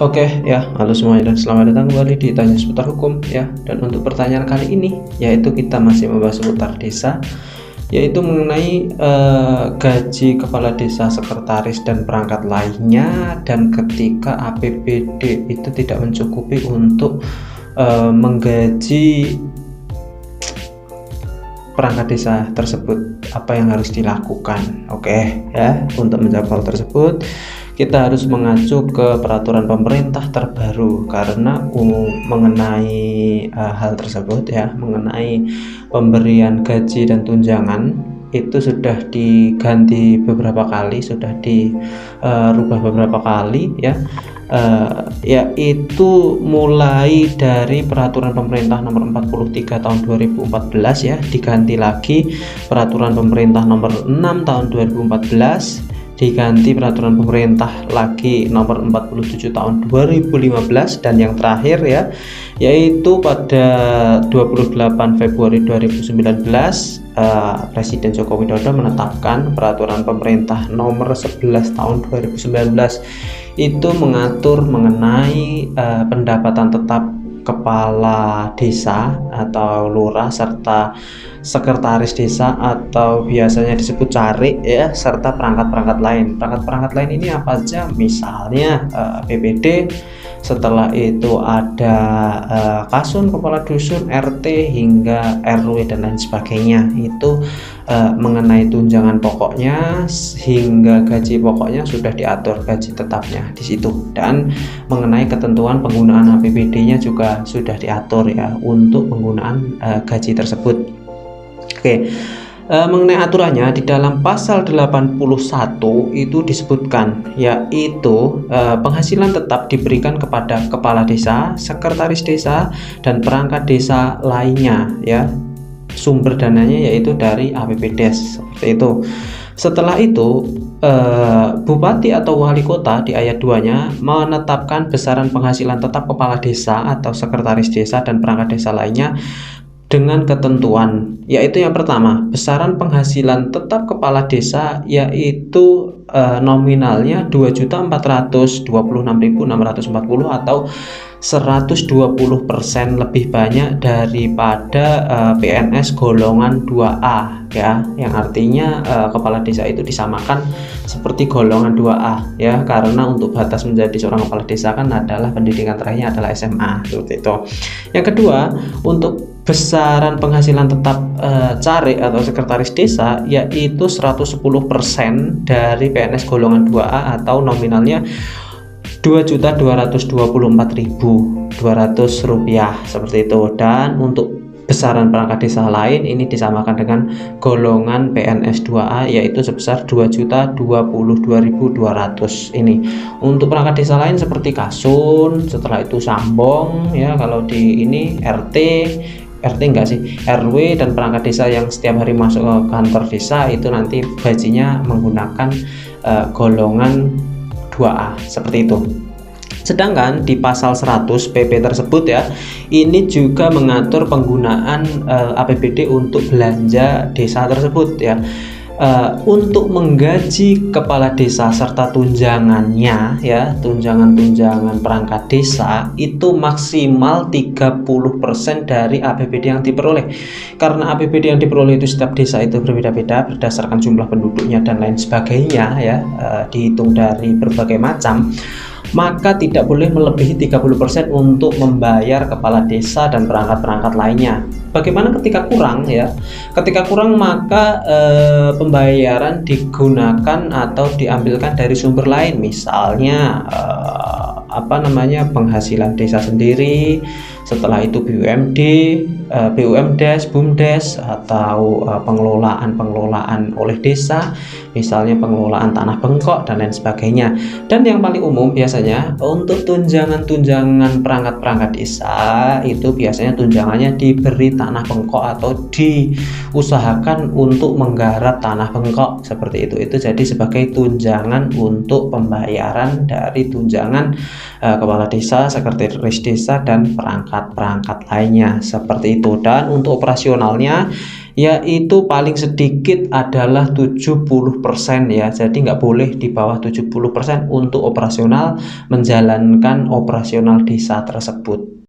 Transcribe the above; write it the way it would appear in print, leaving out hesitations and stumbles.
Oke ya, halo semuanya dan selamat datang kembali di Tanya Seputar Hukum ya. Dan untuk pertanyaan kali ini yaitu kita masih membahas seputar desa, yaitu mengenai gaji kepala desa, sekretaris dan perangkat lainnya, dan ketika APBD itu tidak mencukupi untuk menggaji perangkat desa tersebut, apa yang harus dilakukan. Oke ya, untuk menjawab hal tersebut kita harus mengacu ke peraturan pemerintah terbaru, karena mengenai hal tersebut ya, mengenai pemberian gaji dan tunjangan itu sudah diganti beberapa kali, sudah dirubah beberapa kali ya. Yaitu mulai dari peraturan pemerintah nomor 43 tahun 2014 ya, diganti lagi peraturan pemerintah nomor 6 tahun 2014, diganti peraturan pemerintah lagi nomor 47 tahun 2015, dan yang terakhir ya, yaitu pada 28 Februari 2019 Presiden Joko Widodo menetapkan peraturan pemerintah nomor 11 tahun 2019 itu mengatur mengenai pendapatan tetap kepala desa atau lurah serta sekretaris desa atau biasanya disebut carik ya, serta perangkat-perangkat lain. Perangkat-perangkat lain ini apa aja? Misalnya BPD, setelah itu ada Kasun, kepala dusun, RT hingga RW dan lain sebagainya. Itu mengenai tunjangan pokoknya hingga gaji pokoknya sudah diatur gaji tetapnya di situ, dan mengenai ketentuan penggunaan APBD-nya juga sudah diatur ya untuk penggunaan gaji tersebut. Oke, mengenai aturannya di dalam pasal 81 itu disebutkan, yaitu penghasilan tetap diberikan kepada kepala desa, sekretaris desa, dan perangkat desa lainnya ya. Sumber dananya yaitu dari APBD seperti itu. Setelah itu bupati atau wali kota di ayat 2-nya menetapkan besaran penghasilan tetap kepala desa atau sekretaris desa dan perangkat desa lainnya dengan ketentuan, yaitu yang pertama, besaran penghasilan tetap kepala desa yaitu nominalnya 2.426.640 atau 120% lebih banyak daripada PNS golongan 2A ya, yang artinya kepala desa itu disamakan seperti golongan 2A ya, karena untuk batas menjadi seorang kepala desa kan adalah pendidikan terakhirnya adalah SMA seperti itu. Yang kedua, untuk besaran penghasilan tetap carik atau sekretaris desa yaitu 110% dari PNS golongan 2A atau nominalnya Rp2.224.200 seperti itu. Dan untuk besaran perangkat desa lain ini disamakan dengan golongan PNS 2A yaitu sebesar Rp2.022.200 ini. Untuk perangkat desa lain seperti Kasun, setelah itu Sambong ya, kalau di ini RT enggak sih, RW, dan perangkat desa yang setiap hari masuk ke kantor desa itu nanti gajinya menggunakan golongan 2A seperti itu. Sedangkan di pasal 100 PP tersebut ya, ini juga mengatur penggunaan APBD untuk belanja desa tersebut ya. Untuk menggaji kepala desa serta tunjangannya ya, tunjangan perangkat desa itu maksimal 30% dari APBD yang diperoleh. Karena APBD yang diperoleh itu setiap desa itu berbeda-beda berdasarkan jumlah penduduknya dan lain sebagainya ya, dihitung dari berbagai macam, maka tidak boleh melebihi 30% untuk membayar kepala desa dan perangkat-perangkat lainnya. Bagaimana ketika kurang ya? Ketika kurang maka pembayaran digunakan atau diambilkan dari sumber lain, misalnya penghasilan desa sendiri, setelah itu BUMD, BUMDes, BUMDes, atau pengelolaan oleh desa, misalnya pengelolaan tanah bengkok dan lain sebagainya. Dan yang paling umum biasanya untuk tunjangan perangkat-perangkat desa itu biasanya tunjangannya diberi tanah bengkok atau diusahakan untuk menggarap tanah bengkok seperti itu. Itu jadi sebagai tunjangan untuk pembayaran dari tunjangan kepala desa, sekretaris desa, dan perangkat lainnya seperti itu. Dan untuk operasionalnya yaitu paling sedikit adalah 70% ya. Jadi nggak boleh di bawah 70% untuk operasional menjalankan operasional desa tersebut.